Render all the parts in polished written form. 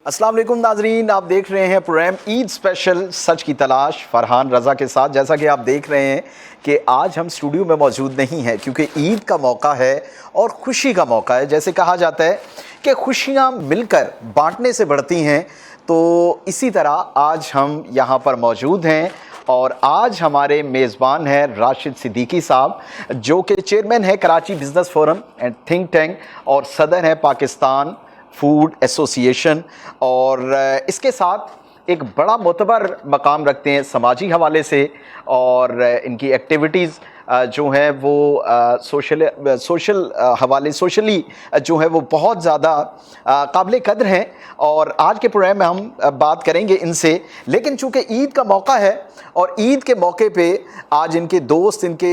السلام علیکم ناظرین، آپ دیکھ رہے ہیں پروگرام عید اسپیشل سچ کی تلاش فرحان رضا کے ساتھ۔ جیسا کہ آپ دیکھ رہے ہیں کہ آج ہم اسٹوڈیو میں موجود نہیں ہیں کیونکہ عید کا موقع ہے اور خوشی کا موقع ہے۔ جیسے کہا جاتا ہے کہ خوشیاں مل کر بانٹنے سے بڑھتی ہیں، تو اسی طرح آج ہم یہاں پر موجود ہیں اور آج ہمارے میزبان ہیں راشد صدیقی صاحب، جو کہ چیئرمین ہے Karachi business forum and think tank اور صدر ہیں پاکستان فوڈ ایسوسی ایشن، اور اس کے ساتھ ایک بڑا معتبر مقام رکھتے ہیں سماجی حوالے سے، اور ان کی ایکٹیویٹیز جو ہیں وہ سوشل حوالے سوشلی جو ہے وہ بہت زیادہ قابل قدر ہیں، اور آج کے پروگرام میں ہم بات کریں گے ان سے۔ لیکن چونکہ عید کا موقع ہے اور عید کے موقع پہ آج ان کے دوست، ان کے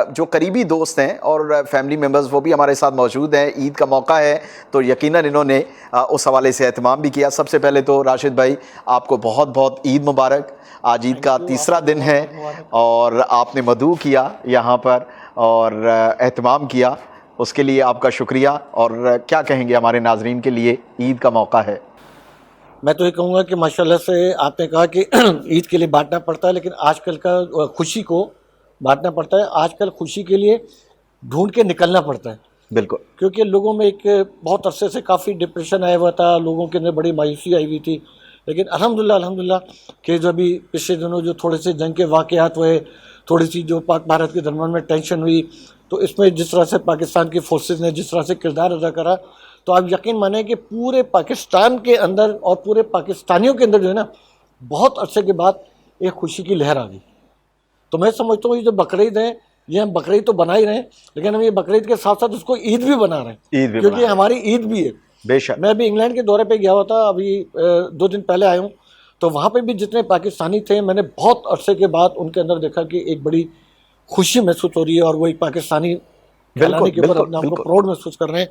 جو قریبی دوست ہیں اور فیملی ممبرز وہ بھی ہمارے ساتھ موجود ہیں، عید کا موقع ہے تو یقیناً انہوں نے اس حوالے سے اہتمام بھی کیا۔ سب سے پہلے تو راشد بھائی آپ کو بہت بہت عید مبارک۔ آج عید کا تیسرا دن ہے اور آپ نے مدعو کیا یہاں پر اور اہتمام کیا، اس کے لیے آپ کا شکریہ۔ اور کیا کہیں گے ہمارے ناظرین کے لیے، عید کا موقع ہے؟ میں تو یہ کہوں گا کہ ماشاءاللہ سے آپ نے کہا کہ عید کے لیے بانٹنا پڑتا ہے، لیکن آج کل کا خوشی کو بانٹنا پڑتا ہے۔ آج کل خوشی کے لیے ڈھونڈ کے نکلنا پڑتا ہے، بالکل، کیونکہ لوگوں میں ایک بہت عرصے سے کافی ڈپریشن آیا ہوا تھا، لوگوں کے اندر بڑی مایوسی آئی ہوئی تھی۔ لیکن الحمدللہ کہ جو ابھی پچھلے دنوں جو تھوڑے سے جنگ کے واقعات ہوئے، تھوڑی سی جو پاک بھارت کے درمیان میں ٹینشن ہوئی، تو اس میں جس طرح سے پاکستان کی فورسز نے جس طرح سے کردار ادا کرا، تو آپ یقین مانیں کہ پورے پاکستان کے اندر اور پورے پاکستانیوں کے اندر جو ہے نا، بہت عرصے کے بعد ایک خوشی کی لہر آ گئی۔ تو میں سمجھتا ہوں یہ جو بقرعید ہے، یہ ہم بقرعید تو بنا ہی رہے ہیں، لیکن ہم یہ بقرعید کے ساتھ ساتھ اس کو عید بھی بنا رہے ہیں، کیونکہ ہماری عید بھی ہے۔ بے شک، میں ابھی انگلینڈ کے دورے پہ گیا ہوا تھا، ابھی 2 دن پہلے آیا ہوں، تو وہاں پہ بھی جتنے پاکستانی تھے، میں نے بہت عرصے کے بعد ان کے اندر دیکھا کہ ایک بڑی خوشی محسوس ہو رہی ہے، اور وہ ایک پاکستانی کہلانے کے اوپر اپنے آپ کو پراؤڈ محسوس کر رہے ہیں۔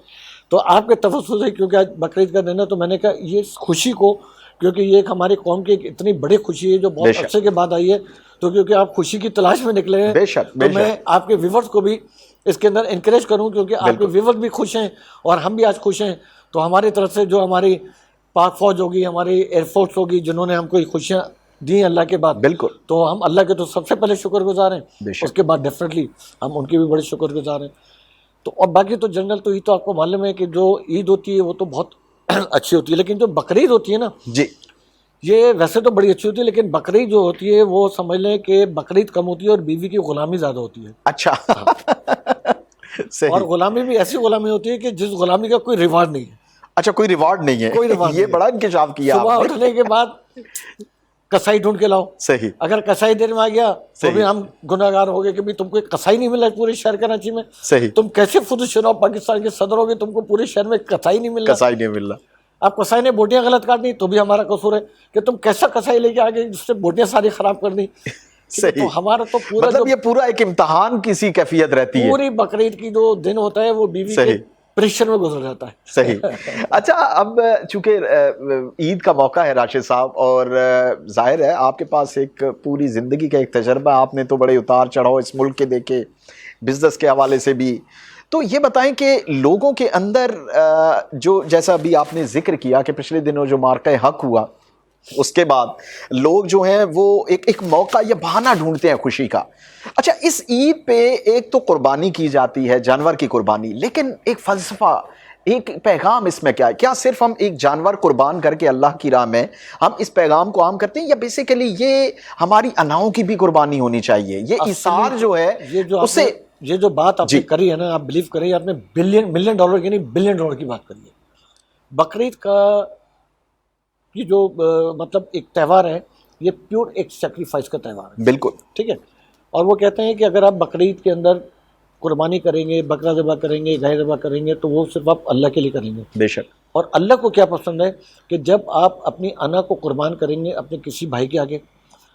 تو آپ کے تفصیل سے، کیونکہ آج بقرعید کا دن ہے، تو میں نے کہا یہ خوشی کو، کیونکہ یہ ایک ہماری قوم کی ایک اتنی بڑی خوشی ہے جو بہت عرصے کے بعد آئی ہے، تو کیونکہ آپ خوشی کی تلاش میں نکلے ہیں، تو میں آپ کے ویورز کو بھی اس کے اندر انکریج کروں، کیونکہ آپ کے ویورز بھی خوش ہیں اور ہم بھی آج خوش ہیں۔ تو ہماری طرف سے جو ہماری پاک فوج ہوگی، ہماری ایئر فورس ہوگی، جنہوں نے ہم کو خوشیاں دی اللہ کے بعد، بالکل، تو ہم اللہ کے تو سب سے پہلے شکر گزار ہیں، اس کے بعد ڈیفینیٹلی ہم ان کے بھی بڑے شکر گزار ہیں۔ تو اور باقی تو جنرل تو یہ تو آپ کو معلوم ہے کہ جو عید ہوتی ہے وہ تو بہت اچھی ہوتی ہے، لیکن جو بقرعید ہوتی ہے نا جی، یہ ویسے تو بڑی اچھی ہوتی ہے، لیکن بقرعید جو ہوتی ہے وہ سمجھ لیں کہ بقرعید کم ہوتی ہے اور بیوی کی غلامی زیادہ ہوتی ہے۔ اچھا، اور غلامی بھی ایسی غلامی ہوتی ہے کہ جس غلامی کا کوئی ریوارڈ نہیں ہے۔ اچھا، کوئی ریوارڈ نہیں ہے، کوئی ریوارڈ یہ بڑا انکشاف کیا صبح اٹھنے کے بعد کسائی ڈھونڈ کے لاؤ، صحیح، اگر کسائی دیر میں آ گیا تو بھی ہم گناہ گار ہو گئے کہ تم کو کسائی نہیں ملا پورے شہر کراچی میں، صحیح، تم کیسے پوزیشن آف پاکستان کے صدر ہو گئے، تم کو پورے شہر میں کسائی نہیں مل رہا، اب کسائی نے بوٹیاں غلط کاٹ دی تو بھی ہمارا قصور ہے کہ تم کیسا کسائی لے کے آ گئے جس سے بوٹیاں ساری خراب کر دی۔ تو ہمارا تو پورا مطلب یہ پورا ایک امتحان کی سی کیفیت رہتی ہے، پوری بقرعید کی جو دن ہوتا ہے وہ بیوی کے پریشر میں گزر جاتا ہے۔ صحیح۔ اچھا، اب چونکہ عید کا موقع ہے راشد صاحب، اور ظاہر ہے آپ کے پاس ایک پوری زندگی کا ایک تجربہ، آپ نے تو بڑے اتار چڑھاؤ اس ملک کے دیکھے بزنس کے حوالے سے بھی، تو یہ بتائیں کہ لوگوں کے اندر جو جیسا ابھی آپ نے ذکر کیا کہ پچھلے دنوں جو مارکہ حق ہوا، اس کے بعد لوگ جو ہیں وہ ایک موقع یا بہانہ ڈھونڈتے ہیں خوشی کا۔ اچھا، اس عید پہ ایک تو قربانی کی جاتی ہے، جانور کی قربانی، لیکن ایک فلسفہ، ایک پیغام اس میں کیا ہے؟ کیا صرف ہم ایک جانور قربان کر کے اللہ کی راہ میں ہم اس پیغام کو عام کرتے ہیں، یا بیسیکلی یہ ہماری اناؤں کی بھی قربانی ہونی چاہیے؟ یہ ایثار جو ہے اسے، یہ جو بات آپ نے کری ہے نا، آپ بلیو کریں، آپ نے ملین ڈالر کی نہیں بلین ڈالر کی بات کری ہے۔ بقرعید کا یہ جو مطلب ایک تہوار ہے، یہ پیور ایک سیکریفائس کا تہوار ہے، بالکل ٹھیک ہے۔ اور وہ کہتے ہیں کہ اگر آپ بقرعید کے اندر قربانی کریں گے، بکرا ذبح کریں گے، گائے ذبح کریں گے، تو وہ صرف آپ اللہ کے لیے کریں گے، بے شک۔ اور اللہ کو کیا پسند ہے کہ جب آپ اپنی انا کو قربان کریں گے اپنے کسی بھائی کے آگے،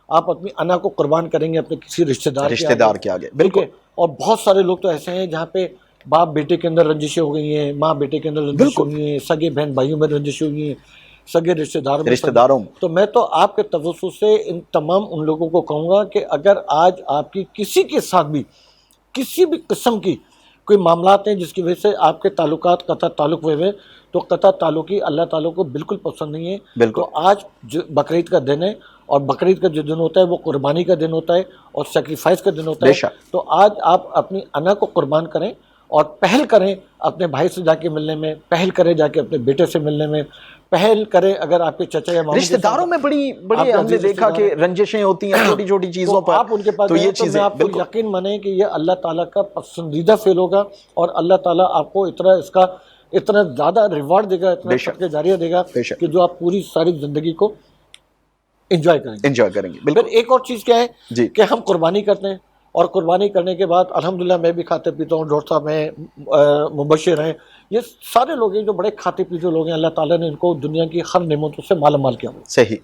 آپ اپنی انا کو قربان کریں گے اپنے کسی رشتہ دار کے آگے، بالکل۔ اور بہت سارے لوگ تو ایسے ہیں جہاں پہ باپ بیٹے کے اندر رنجشیں ہو گئی ہیں، ماں بیٹے کے اندر رنجش ہو گئی ہیں، سگے بہن بھائیوں میں رنجش ہو گئی ہیں، سگے رشتہ داروں میں۔ تو میں تو آپ کے توسط سے ان تمام ان لوگوں کو کہوں گا کہ اگر آج آپ کی کسی کے ساتھ بھی کسی بھی قسم کی کوئی معاملات ہیں جس کی وجہ سے آپ کے تعلقات قطع تعلق ہوئے ہوئے، تو قطع تعلقی اللہ تعالیٰ کو بالکل پسند نہیں ہے. بالکل. تو آج بقرعید کا دن ہے، اور بقرعید کا جو دن ہوتا ہے وہ قربانی کا دن ہوتا ہے اور سیکریفائس کا دن ہوتا ہے. تو آج آپ اپنی انا کو قربان کریں اور پہل کریں اپنے بھائی سے جا کے ملنے میں، پہل کریں جا کے اپنے بیٹے سے ملنے میں، پہل کریں اگر آپ کے چچا یا ماموں رشتہ داروں میں بڑی ہم نے دیکھا کہ رنجشیں ہوتی ہیں چھوٹی چھوٹی چیزوں پر، آپ ان کے پاس تو یہ تو میں آپ کو یقین مانیں کہ یہ اللہ تعالیٰ کا پسندیدہ فعل ہوگا، اور اللہ تعالیٰ آپ کو اتنا زیادہ ریوارڈ دے گا، اتنا صدقہ جاریہ دے گا کہ جو آپ پوری ساری زندگی کو انجوائے کریں گے. پھر ایک اور چیز کیا ہے کہ ہم قربانی کرتے ہیں، اور قربانی کرنے کے بعد الحمدللہ میں بھی کھاتے پیتا ہوں، ڈاکٹر صاحب ہیں، مبشر ہیں، یہ سارے لوگ ہیں جو بڑے کھاتے پیتے لوگ ہیں. اللہ تعالیٰ نے ان کو دنیا کی ہر نعمتوں سے مالا مال کیا ہوا. صحیح.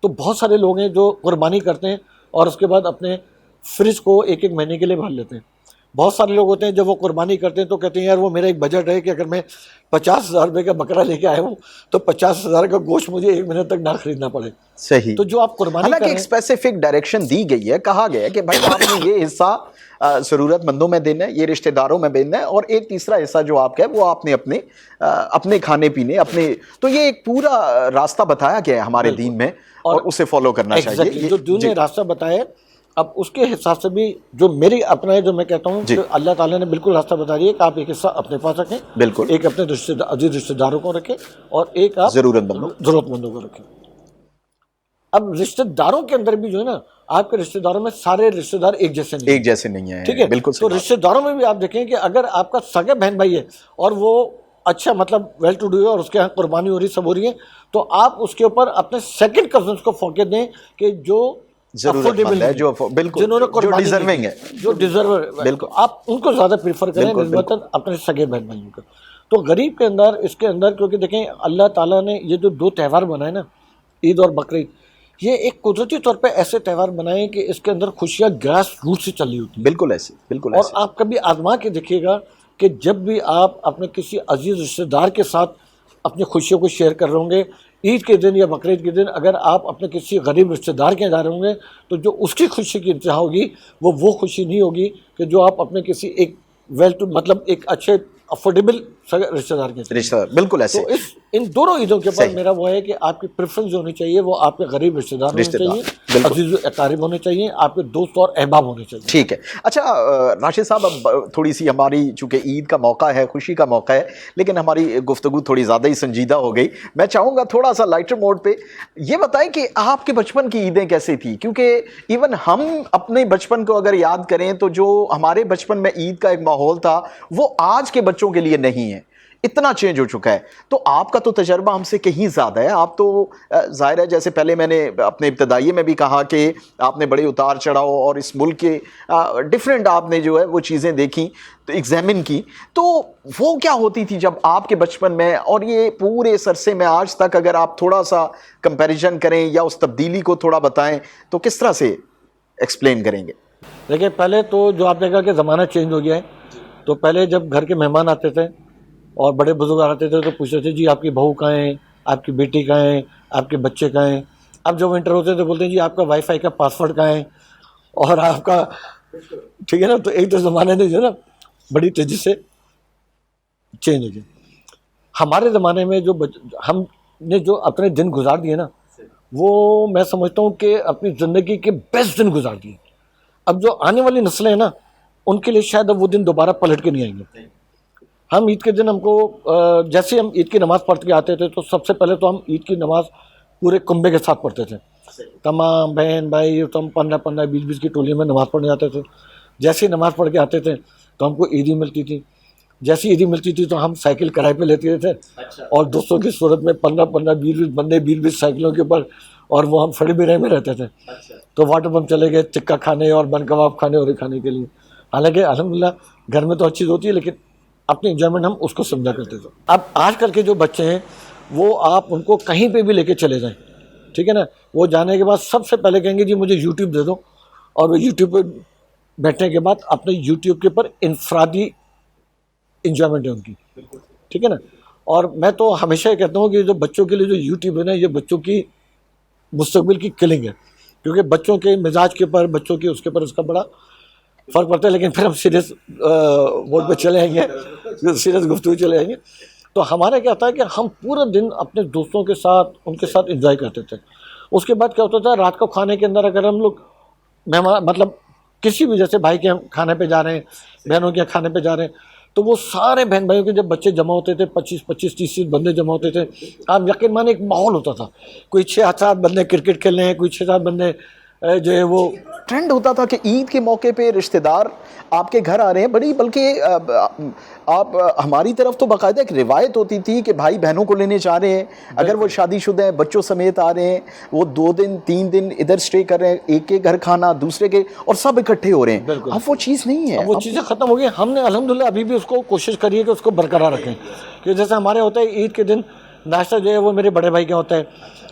تو بہت سارے لوگ ہیں جو قربانی کرتے ہیں اور اس کے بعد اپنے فریج کو ایک مہینے کے لیے بھر لیتے ہیں. بہت سارے لوگ ہوتے ہیں جب وہ قربانی کرتے ہیں تو کہتے ہیں یار وہ میرا ایک بجٹ ہے کہ اگر میں 50,000 روپے کا بکرا لے کے آیا ہوں تو 50,000 کا گوشت مجھے 1 مہینے تک نہ خریدنا پڑے. صحیح. تو جو آپ قربانی حالانکہ ایک اسپیسیفک ڈائریکشن دی گئی ہے، کہا گیا ہے کہ بھائی آپ نے یہ حصہ ضرورت مندوں میں دینا ہے، یہ رشتہ داروں میں دینا ہے، اور ایک تیسرا حصہ جو آپ کا ہے وہ آپ نے اپنے کھانے پینے تو یہ ایک پورا راستہ بتایا گیا ہے ہمارے دین میں، اور اسے فالو کرنا چاہیے. جو دین نے راستہ بتایا ہے، اب اس کے حساب سے بھی جو میری اپنا ہے، جو میں کہتا ہوں کہ اللہ تعالیٰ نے بالکل راستہ بتا دیا کہ آپ ایک حصہ اپنے پاس رکھیں، بالکل، ایک اپنے عزیز رشتہ داروں کو رکھیں، اور ایک آپ ضرورت مندوں کو رکھیں. اب رشتہ داروں کے اندر بھی جو ہے نا، آپ کے رشتہ داروں میں سارے رشتہ دار ایک جیسے نہیں ہیں. ٹھیک ہے، بالکل. تو رشتہ داروں میں بھی آپ دیکھیں کہ اگر آپ کا سگے بہن بھائی ہے اور وہ اچھا مطلب ویل ٹو ڈو ہے اور اس کے یہاں قربانی ہو رہی سب ہو رہی ہے، تو آپ اس کے اوپر اپنے سیکنڈ کزنس کو فوقیت دیں کہ جو ضرورت مند ہے، جو بالکل جنہوں نے قربانی ڈیزرونگ ہے، جو ڈیزرو ہے، بالکل آپ ان کو زیادہ پریفر کریں نسبتاً اپنے سگے بہن بھائیوں کا. تو غریب کے اندر اس کے اندر کیونکہ دیکھیں اللہ تعالیٰ نے یہ جو 2 تہوار بنائے نا، عید اور بقرعید، یہ ایک قدرتی طور پہ ایسے تہوار بنائے کہ اس کے اندر خوشیاں گراس روٹ سے چل رہی ہوتی ہیں. بالکل ایسے، بالکل ایسے. اور آپ کبھی آزما کے دیکھیے گا کہ جب بھی آپ اپنے کسی عزیز رشتہ دار کے ساتھ اپنی خوشیوں کو شیئر کر رہے ہوں گے، عید کے دن یا بقرعید کے دن اگر آپ اپنے کسی غریب رشتہ دار کے جا رہے ہوں گے، تو جو اس کی خوشی کی انتہا ہوگی وہ خوشی نہیں ہوگی کہ جو آپ اپنے کسی ایک مطلب ایک اچھے افورڈیبل رشتہ دار کے رشتہ دار. بالکل ایسے. تو ان دونوں عیدوں کے اوپر میرا وہ ہے کہ آپ کی پریفرنس جو ہونی چاہیے وہ آپ کے غریب رشتہ دار ہونے چاہیے، عزیز و اقارب ہونے چاہیے، آپ کے دوست اور احباب ہونے چاہیے. ٹھیک ہے. اچھا راشد صاحب، اب تھوڑی سی ہماری چونکہ عید کا موقع ہے، خوشی کا موقع ہے، لیکن ہماری گفتگو تھوڑی زیادہ ہی سنجیدہ ہو گئی. میں چاہوں گا تھوڑا سا لائٹر موڈ پہ یہ بتائیں کہ آپ کے بچپن کی عیدیں کیسے تھی، کیونکہ ایون ہم اپنے بچپن کو اگر یاد کریں تو جو ہمارے بچپن میں عید کا ایک ماحول تھا وہ آج کے بچوں کے لیے نہیں ہے، اتنا چینج ہو چکا ہے. تو آپ کا تو تجربہ ہم سے کہیں زیادہ ہے. آپ تو ظاہر ہے جیسے پہلے میں نے اپنے ابتدائیے میں بھی کہا کہ آپ نے بڑے اتار چڑھاؤ اور اس ملک کے ڈیفرنٹ آپ نے جو ہے وہ چیزیں دیکھیں تو ایگزامن کی. تو وہ کیا ہوتی تھی جب آپ کے بچپن میں، اور یہ پورے عرصے میں آج تک اگر آپ تھوڑا سا کمپیریزن کریں یا اس تبدیلی کو تھوڑا بتائیں تو کس طرح سے ایکسپلین کریں گے؟ دیکھیں پہلے تو جو آپ نے کہا کہ زمانہ چینج ہو گیا ہے، تو پہلے جب گھر کے مہمان آتے تھے اور بڑے بزرگ آتے تھے تو پوچھتے تھے جی آپ کی بہو کہاں ہیں، آپ کی بیٹی کہاں ہیں، آپ کے بچے کہاں ہیں. اب جب وہ انٹر ہوتے تھے بولتے ہیں جی آپ کا وائی فائی کا پاسورڈ کہاں ہے، اور آپ کا ٹھیک ہے نا. تو ایک تو زمانے نے جو ہے نا بڑی تیزی سے چینج ہو گیا. ہمارے زمانے میں جو ہم نے جو اپنے دن گزار دیے نا، وہ میں سمجھتا ہوں کہ اپنی زندگی کے بیسٹ دن گزار دیے. اب جو آنے والی نسلیں ہیں نا، ان کے لیے شاید اب وہ دن دوبارہ پلٹ کے نہیں آئیں گے. ہم عید کے دن ہم کو جیسے ہم عید کی نماز پڑھ کے آتے تھے تو سب سے پہلے تو ہم عید کی نماز پورے کنبے کے ساتھ پڑھتے تھے. تمام بہن بھائی تو ہم 15 20 کی ٹولی میں نماز پڑھنے جاتے تھے. جیسے ہی نماز پڑھ کے آتے تھے تو ہم کو عیدی ملتی تھی. جیسی عیدی ملتی تھی تو ہم سائیکل کرائے پہ لیتے تھے اور دوستوں کی صورت میں 15 20 بندے 20 سائیکلوں کے اوپر، اور وہ ہم فڑی بیرے میں رہتے تھے. تو واٹر پمپ چلے گئے چکا کھانے اور بن کباب کھانے اور کھانے کے لیے. حالانکہ الحمدللہ گھر میں تو اچھی چیز ہوتی ہے لیکن اپنی انجوائمنٹ ہم اس کو سمجھا کرتے تھے. اب آج کل کے جو بچے ہیں وہ آپ ان کو کہیں پہ بھی لے کے چلے جائیں، ٹھیک ہے نا، وہ جانے کے بعد سب سے پہلے کہیں گے جی مجھے یوٹیوب دے دو، اور وہ یوٹیوب پہ بیٹھنے کے بعد اپنے یوٹیوب کے اوپر انفرادی انجوائمنٹ ہے ان کی، ٹھیک ہے نا. اور میں تو ہمیشہ یہ کہتا ہوں کہ جو بچوں کے لیے جو یوٹیوب ہے نا، یہ بچوں کی مستقبل کی کلنگ ہے، کیونکہ بچوں کے مزاج کے اوپر، بچوں کے اس کے اوپر اس کا بڑا فرق پڑتا ہے، لیکن پھر ہم سیریس موڈ پہ چلے آئیں گے، سیریس گفتگو چلے آئیں گے. تو ہمارا کیا ہوتا ہے کہ ہم پورا دن اپنے دوستوں کے ساتھ ان کے ساتھ انجوائے کرتے تھے. اس کے بعد کیا ہوتا تھا رات کو کھانے کے اندر اگر ہم لوگ مہمان مطلب کسی بھی جیسے بھائی کے ہم کھانے پہ جا رہے ہیں، بہنوں کے کھانے پہ جا رہے ہیں، تو وہ سارے بہن بھائیوں کے جب بچے جمع ہوتے تھے 25-30 بندے جمع ہوتے تھے، آپ یقین مانے ایک ماحول ہوتا تھا. کوئی 6-7 بندے کرکٹ کھیل رہے ہیں، کوئی 6-7 بندے جو ہے وہ ٹرینڈ ہوتا تھا کہ عید کے موقع پہ رشتہ دار آپ کے گھر آ رہے ہیں. بڑی بلکہ آپ ہماری طرف تو باقاعدہ ایک روایت ہوتی تھی کہ بھائی بہنوں کو لینے جا رہے ہیں، اگر وہ شادی شدہ ہیں بچوں سمیت آ رہے ہیں، وہ 2 دن 3 دن ادھر سٹے کر رہے ہیں، ایک کے گھر کھانا دوسرے کے، اور سب اکٹھے ہو رہے ہیں. اب وہ چیز نہیں ہے، اب وہ چیزیں ختم ہو گئی. ہم نے الحمدللہ ابھی بھی اس کو کوشش کری ہے کہ اس کو برقرار رکھیں. کہ جیسے ہمارے ہوتا ہے عید کے دن ناشتہ جو ہے وہ میرے بڑے بھائی کا ہوتا ہے،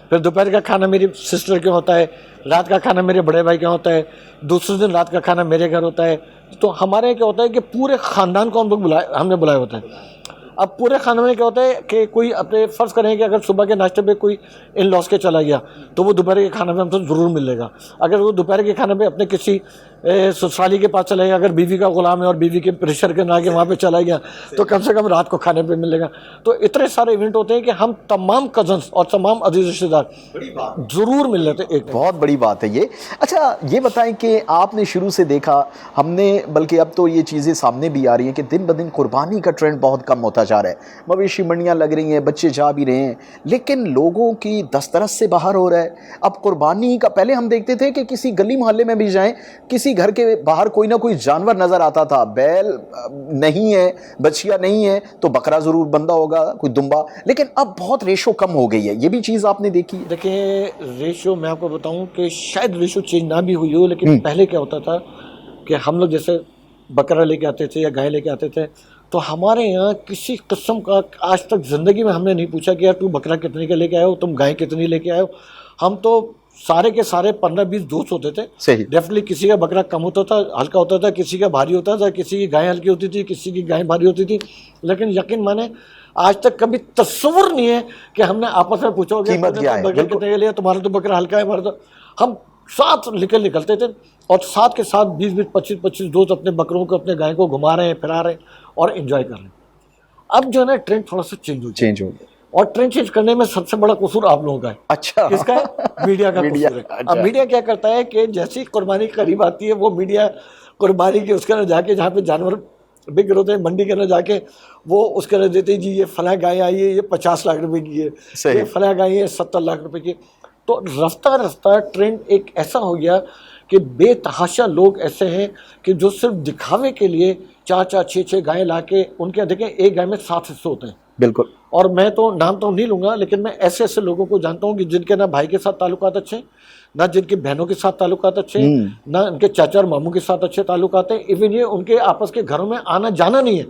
پھر دوپہر کا کھانا میری سسٹر کے ہوتا ہے، رات کا کھانا میرے بڑے بھائی کا ہوتا ہے، دوسرے دن رات کا کھانا میرے گھر ہوتا ہے. تو ہمارے کیا ہوتا ہے کہ پورے خاندان کو ہم نے بلایا ہوتا ہے. اب پورے خاندان میں کیا ہوتا ہے کہ کوئی اپنے فرض کریں کہ اگر صبح کے ناشتے پہ کوئی ان لاس کے چلا گیا تو وہ دوپہر کے کھانے پہ ہم سے ضرور ملے گا. اگر وہ دوپہر کے کھانے پہ اپنے کسی سسرالی کے پاس چلا گیا، اگر بیوی کا غلام ہے اور بیوی کے پریشر کے نہ کے وہاں پہ چلا گیا تو کم سے کم رات کو کھانے پہ ملے گا. تو اتنے سارے ایونٹ ہوتے ہیں کہ ہم تمام کزنس اور تمام عزیز رشتہ دار ضرور مل لیتے ہیں. ایک بہت بڑی بات ہے یہ. اچھا یہ بتائیں کہ آپ نے شروع سے دیکھا، ہم نے بلکہ اب تو یہ چیزیں سامنے بھی آ رہی ہیں کہ دن بدن قربانی کا ٹرینڈ بہت کم ہوتا جا رہا ہے. مویشی منڈیاں لگ رہی ہیں، بچے جا بھی رہے ہیں، لیکن لوگوں کی دسترس سے باہر ہو رہا ہے. اب قربانی کا پہلے ہم دیکھتے تھے کہ کسی گلی محلے میں بھی جائیں، کسی گھر کے باہر کوئی نہ کوئی جانور نظر آتا تھا. بیل نہیں ہے، بچیا نہیں ہے تو بکرا ضرور بندہ ہوگا، کوئی دمبا. لیکن اب بہت ریشو کم ہو گئی ہے. یہ بھی چیز آپ نے دیکھی ہے؟ دیکھیں ریشو میں آپ کو بتاؤں کہ شاید ریشو چینج نہ بھی ہوئی ہو، لیکن پہلے کیا ہوتا تھا کہ ہم لوگ جیسے بکرا لے کے آتے تھے یا گائے لے کے آتے تھے تو ہمارے یہاں کسی قسم کا آج تک زندگی میں ہم نے نہیں پوچھا کہ یار تو بکرا کتنے کا لے کے آئے ہو، تم گائے کتنی لے کے آئے ہو. ہم تو سارے کے سارے 15-20 دوست ہوتے تھے. صحیح. ڈیفینیٹلی کسی کا بکرا کم ہوتا تھا، ہلکا ہوتا تھا، کسی کا بھاری ہوتا تھا، کسی کی گائے ہلکی ہوتی تھی، کسی کی گائے بھاری ہوتی تھی. لیکن یقین مانے آج تک کبھی تصور نہیں ہے کہ ہم نے آپس میں پوچھا ہوگا قیمت کیا ہے. بکرا کتنے کا لیا، تمہارا تو بکرا ہلکا ہے، ہمارا تو. ہم ساتھ نکلتے تھے اور ساتھ کے ساتھ 20-25 دوست اپنے بکروں کو اپنے گائے کو گھما رہے ہیں، پھرا رہے ہیں اور انجوائے کر رہے ہیں. اب جو ہے نا ٹرینڈ تھوڑا سا چینج ہو گیا، اور ٹرینڈ چینج کرنے میں سب سے بڑا قصور آپ لوگوں کا ہے. اچھا، کس کا ہے؟ میڈیا کا قصور ہے. اب میڈیا کیا کرتا ہے کہ جیسی قربانی قریب آتی ہے وہ میڈیا قربانی کے اس کے اندر جا کے جہاں پہ جانور بک رہے ہوتے ہیں منڈی کے اندر جا کے وہ اس کے اندر دیتے جی یہ فلاں گائے آئی ہے، یہ 50 لاکھ روپے کی ہے، یہ فلاں گائے ہے 70 لاکھ روپے کی. تو رفتہ ٹرینڈ ایک ایسا ہو گیا کہ بے تحاشا لوگ ایسے ہیں کہ جو صرف دکھاوے کے لیے 4-4 6-6 گائیں لا کے ان کے دیکھیں ایک گائے میں 7 حصے ہوتے ہیں. بالکل. اور میں تو نام تو نہیں لوں گا، لیکن میں ایسے ایسے لوگوں کو جانتا ہوں کہ جن کے نہ بھائی کے ساتھ تعلقات اچھے ہیں، نہ جن کی بہنوں کے ساتھ تعلقات اچھے ہیں، نہ ان کے چاچا اور ماموں کے ساتھ اچھے تعلقات ہیں. ایون یہ ان کے آپس کے گھروں میں آنا جانا نہیں ہے،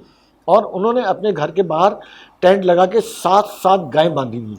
اور انہوں نے اپنے گھر کے باہر ٹینٹ لگا کے 7 گائیں باندھی ہوئی.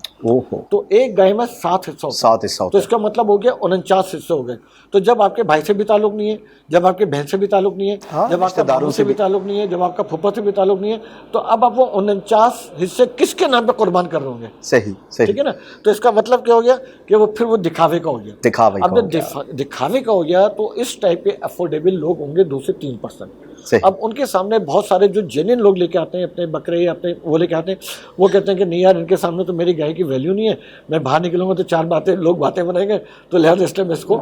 تو ایک گائے میں 7 حصہ ہوتا ہے. تو اس کا مطلب ہو گیا 49 حصے ہو گئے. تو جب آپ کے بھائی سے بھی تعلق نہیں ہے، جب آپ کے بہن سے بھی تعلق نہیں ہے، جب آپ کے داروں سے بھی تعلق نہیں ہے، جب آپ کا پھپھا سے بھی تعلق نہیں ہے، تو اب آپ وہ 49 حصے کس کے نام پہ قربان کر رہے ہوں گے؟ صحیح. ٹھیک ہے نا. تو اس کا مطلب کیا ہو گیا کہ وہ پھر وہ دکھاوے کا ہو گیا. اب جب دکھاوے کا ہو گیا تو اس ٹائپ کے افورڈیبل لوگ ہوں گے 2 سے 3%. اب ان کے سامنے بہت سارے جو جینین لوگ لے کے آتے ہیں اپنے بکرے اپنے وہ لے کے آتے ہیں، وہ کہتے ہیں کہ نہیں یار ان کے سامنے تو میری گائے کی ویلیو نہیں ہے، میں باہر نکلوں گا تو 4 لوگ باتیں بنائیں گے، تو لہٰذا اس ٹائم اس کو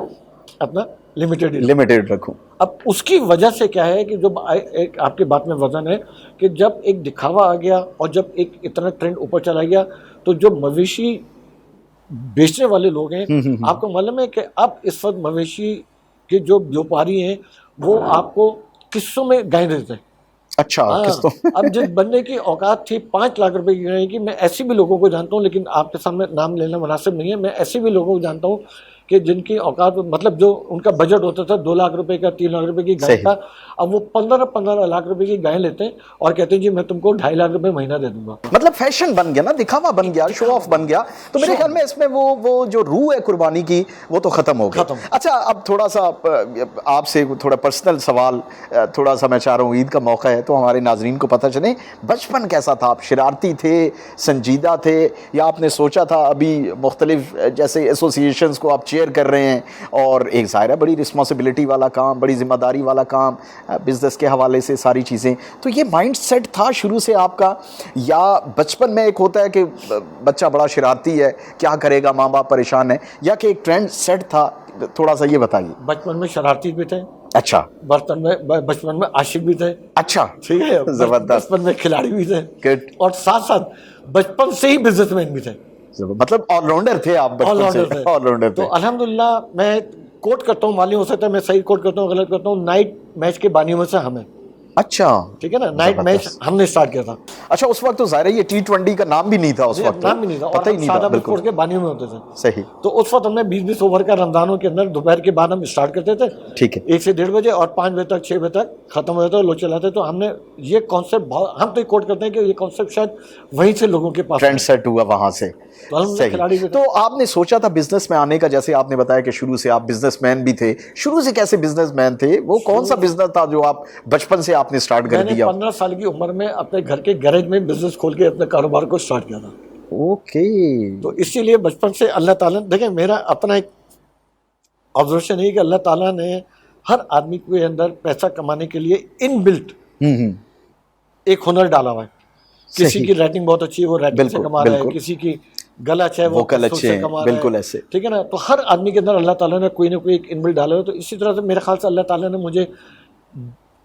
اپنا لمیٹیڈ رکھوں. اب اس کی وجہ سے کیا ہے کہ جو ایک آپ کی بات میں وزن ہے کہ جب ایک دکھاوا آ گیا اور جب ایک اتنا ٹرینڈ اوپر چلا گیا تو جو مویشی بیچنے والے لوگ ہیں، آپ کو معلوم ہے کہ اب اس وقت مویشی کے جو بیوپاری ہیں وہ آپ کو قسطوں میں گائیں دیتے ہیں. اچھا، قسطوں. اب جس بندے کی اوقات تھی 5 لاکھ روپے کی گائیں کی، میں ایسے بھی لوگوں کو جانتا ہوں، لیکن آپ کے سامنے نام لینا مناسب نہیں ہے، میں ایسے بھی لوگوں کو جانتا ہوں کہ جن کی اوقات مطلب جو ان کا بجٹ ہوتا تھا 2 لاکھ روپے کا 3 لاکھ روپے کی گائے کا، اب وہ 15 لاکھ روپے کی گائیں لیتے ہیں اور کہتے ہیں جی میں تم کو 2.5 لاکھ روپے مہینہ دے دوں گا. مطلب فیشن بن گیا نا، دکھاوا بن گیا، شو آف بن گیا. تو میرے خیال میں اس میں وہ جو روح ہے قربانی کی وہ تو ختم ہو گئی. اچھا اب تھوڑا سا آپ سے تھوڑا پرسنل سوال، تھوڑا سا میں چاہ رہا ہوں عید کا موقع ہے تو ہمارے ناظرین کو پتہ چلے بچپن کیسا تھا. آپ شرارتی تھے، سنجیدہ تھے، یا آپ نے سوچا تھا ابھی مختلف جیسے ایسوسیشنز کو آپ چیئر شیئر کر رہے ہیں, اور ایک ظاہر ہے بڑی رسپانسبلٹی والا کام, بڑی ذمہ داری والا کام, بزنس کے حوالے سے ساری چیزیں. تو یہ مائنڈ سیٹ تھا شروع سے آپ کا, یا بچپن میں ایک ہوتا ہے کہ بچہ بڑا شرارتی ہے, کیا کرے گا, ماں باپ پریشان ہیں, یا کہ ایک ٹرینڈ سیٹ تھا؟ تھوڑا سا یہ بتائیے. بچپن میں شرارتی بھی تھے, اچھا, بچپن میں عاشق بھی تھے, اچھا, ٹھیک ہے, زبردست, بچپن میں کھلاڑی بھی تھے, گڈ, اور ساتھ ساتھ بچپن سے ہی بزنس مین بھی تھے, مطلب آل راؤنڈر تھے آپ بچپن سے, آل راؤنڈر تھے. تو الحمدللہ میں کوٹ کرتا ہوں, معلوم ہو سکتا ہے میں صحیح کوٹ کرتا ہوں, غلط کرتا ہوں, نائٹ میچ کے بانیوں میں سے ہمیں. اچھا, ٹھیک ہے نا, نائٹ میچ ہم نے اسٹارٹ کیا تھا. اچھا, اس وقت تو ظاہر ہے یہ T20 کا نام بھی نہیں تھا, اس وقت نام بھی نہیں تھا, پتہ ہی نہیں تھا, بالکل کے بانیوں میں ہوتے تھے. صحیح. تو اس وقت ہم نے 20-20 اوور کا رمضانوں کے اندر دوپہر کے بعد ہم اسٹارٹ کرتے تھے, ٹھیک ہے, 1 سے 1:30 بجے, اور 5 بجے تک 6 بجے تک ختم ہو جاتا ہے, لوگ چلاتے. تو ہم نے یہ کانسیپٹ, ہم تو کوٹ کرتے ہیں کہ یہ کانسیپٹ شاید وہیں سے لوگوں کے پاس ٹرینڈ سیٹ ہوا وہاں سے. صحیح. تو آپ نے سوچا تھا بزنس میں آنے کا, جیسے آپ نے بتایا کہ شروع سے آپ بزنس مین بھی تھے, شروع سے کیسے بزنس مین تھے, وہ کون سا بزنس تھا جو آپ بچپن سے آپ نے اسٹارٹ کر دیا؟ میں نے 15 سال کی عمر میں اپنے گھر کے گیراج میں بزنس کھول کے اپنے کاروبار کو اسٹارٹ کیا تھا. اوکے. تو اسی لیے بچپن سے اللہ تعالیٰ, دیکھیں میرا اپنا ایک آبزرویشن ہے کہ اللہ تعالیٰ نے ہر آدمی کے اندر پیسہ کمانے کے لیے ان بلٹ ایک ہنر ڈالا ہوا ہے. کسی کی رائٹنگ بہت اچھی ہے, وہ رائٹنگ سے کما رہا ہے, کسی کی گلا اچھا ہے, وہ سے کما رہا ہے, بالکل ایسے, ٹھیک ہے نا. تو ہر آدمی کے اندر اللہ تعالیٰ نے کوئی نہ کوئی ایک ان بلٹ ڈالا ہے. تو اسی طرح سے میرے خیال سے اللہ تعالیٰ نے مجھے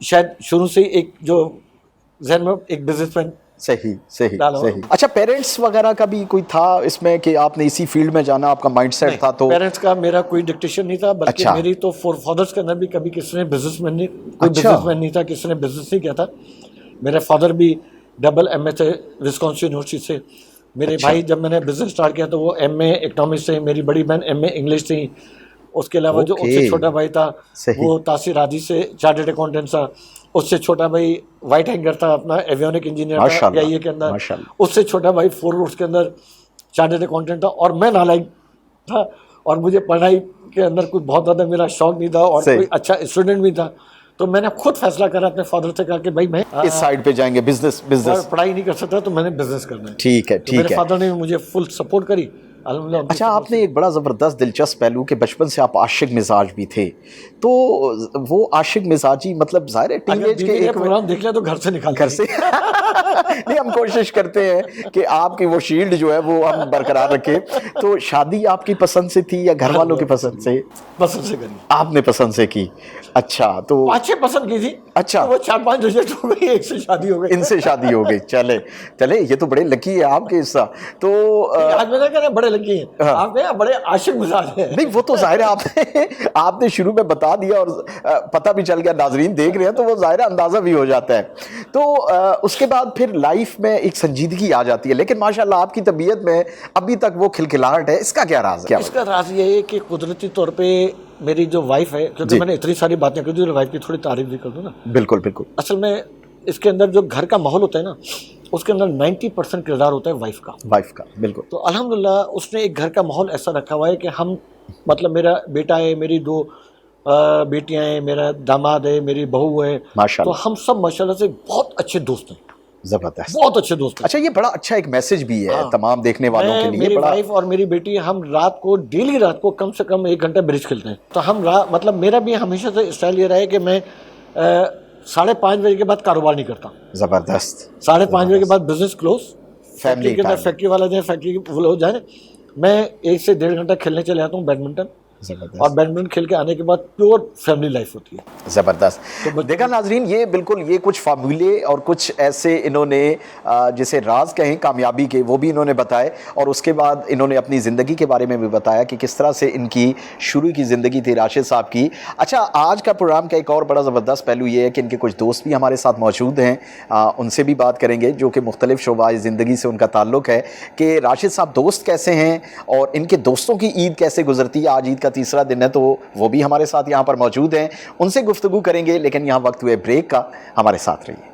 شاید شروع سے ایک جو ذہن میں ایک بزنس مین. صحیح. اچھا, پیرنٹس وغیرہ کا بھی کوئی تھا اس میں کہ آپ نے اسی فیلڈ میں جانا, آپ کا مائنڈ سیٹ تھا؟ تو پیرنٹس کا میرا کوئی ڈکٹیشن نہیں تھا, بلکہ میری تو فور فادرس کے اندر بھی کبھی کسی نے بزنس مین نہیں تھا, کسی نے بزنس نہیں کیا تھا. میرے فادر بھی ڈبل ایم اے تھے وسکونسن یونیورسٹی سے. میرے بھائی جب میں نے بزنس اسٹارٹ کیا تو وہ ایم اے اکنامکس سے, میری بڑی بہن ایم اے انگلش تھی. اس کے علاوہ جو اس سے چھوٹا بھائی تھا وہ تاثیر ہادی سے چارٹرڈ اکاؤنٹنٹ تھا. اس سے چھوٹا بھائی وائٹ ہینگر تھا, اپنا ایویونک انجینئر تھا AIA کے اندر. اس سے چھوٹا بھائی 4 روڈس کے اندر چارٹرڈ اکاؤنٹنٹ تھا. اور میں نالائق تھا, اور مجھے پڑھائی کے اندر کوئی بہت زیادہ میرا شوق نہیں تھا, اور کوئی اچھا اسٹوڈنٹ بھی تھا. تو میں نے خود فیصلہ کرا اپنے فادر سے, کہا کہ بھائی میں اس سائڈ پہ جائیں گے, بزنس پڑھائی نہیں کر سکتا, تو میں نے بزنس کرنا ہے. ٹھیک ہے. میرے فادر نے مجھے فل سپورٹ کری الحمدللہ. اچھا, آپ نے ایک بڑا زبردست دلچسپ پہلو کہ بچپن سے آپ عاشق مزاج بھی تھے, تو وہ عاشق مزاجی مطلب ظاہر ہے ٹین ایج کے ایک پروگرام دیکھ لیا تو گھر سے نکال, گھر سے نہیں, ہم کوشش کرتے ہیں کہ آپ کی وہ شیلڈ جو ہے وہ ہم برقرار رکھیں. تو شادی آپ کی پسند سے تھی یا گھر والوں کی پسند سے؟ پسند سے کری. آپ نے پسند سے کی. اچھا, تو 5-6 پسند کی تھی. اچھا, وہ 4-5 ریجیکٹ ہو گئی, ایک سے شادی ہو گئی. ان سے شادی ہو گئی. چلے یہ تو بڑے لکی ہے آپ کے حصہ. تو آج میں نے کہا بڑے لکی ہیں آپ کے, بڑے عاشق مزاج ہیں. نہیں, وہ تو ظاہر ہے آپ نے شروع میں بتا دیا اور پتہ بھی چل گیا, ناظرین دیکھ رہے ہیں تو وہ ظاہر اندازہ بھی ہو جاتا ہے. تو اس کے بعد پھر لائف میں ایک سنجیدگی آ جاتی ہے, لیکن ماشاءاللہ آپ کی طبیعت میں ابھی تک وہ کھلکھلاہٹ ہے. اس کا کیا راز ہے؟ اس کا راز یہ ہے کہ قدرتی طور پہ میری جو وائف ہے, کیونکہ میں نے اتنی ساری باتیں کر دی, وائف کی تھوڑی تعریف بھی کر دوں نا. بالکل. اصل میں اس کے اندر جو گھر کا ماحول ہوتا ہے نا, اس کے اندر 90% کردار ہوتا ہے وائف کا. بالکل. تو الحمدللہ اس نے ایک گھر کا ماحول ایسا رکھا ہوا ہے کہ ہم, مطلب میرا بیٹا ہے, میری 2 بیٹیاں ہیں, میرا داماد ہے, میری بہو ہے, تو ہم سب ماشاءاللہ سے بہت اچھے دوست ہیں. زبردست, بہت اچھے دوست ہیں. اچھا, یہ بڑا اچھا ایک میسج بھی ہے تمام دیکھنے والوں کے لیے. میری وائف اور میری بیٹی, ہم ڈیلی رات کو کم سے کم 1 گھنٹہ برج کھیلتے ہیں. تو ہم مطلب میرا بھی ہمیشہ سے اسٹائل یہ رہا ہے کہ میں 5:30 بجے کے بعد کاروبار نہیں کرتا. زبردست. 5:30 بجے کے بعد بزنس کلوز, فیملی کے اندر فیکٹری والا جائے, فیکٹری وہ لوگ جائیں, میں 1 سے 1.5 گھنٹہ کھیلنے چلے جاتا ہوں بیڈمنٹن. اور بیڈمنٹن کھیل کے آنے کے بعد پیور فیملی لائف ہوتی ہے. زبردست. دیکھا ناظرین, یہ بالکل یہ کچھ فارمولے اور کچھ ایسے انہوں نے جسے راز کہیں کامیابی کے, وہ بھی انہوں نے بتائے, اور اس کے بعد انہوں نے اپنی زندگی کے بارے میں بھی بتایا کہ کس طرح سے ان کی شروع کی زندگی تھی راشد صاحب کی. اچھا, آج کا پروگرام کا ایک اور بڑا زبردست پہلو یہ ہے کہ ان کے کچھ دوست بھی ہمارے ساتھ موجود ہیں, ان سے بھی بات کریں گے جو کہ مختلف شعبۂ زندگی سے ان کا تعلق ہے, کہ راشد صاحب دوست کیسے ہیں اور ان کے دوستوں کی عید کیسے گزرتی ہے. آج عید کا 3را دن ہے, تو وہ بھی ہمارے ساتھ یہاں پر موجود ہیں, ان سے گفتگو کریں گے. لیکن یہاں وقت ہوئے بریک کا, ہمارے ساتھ رہیے.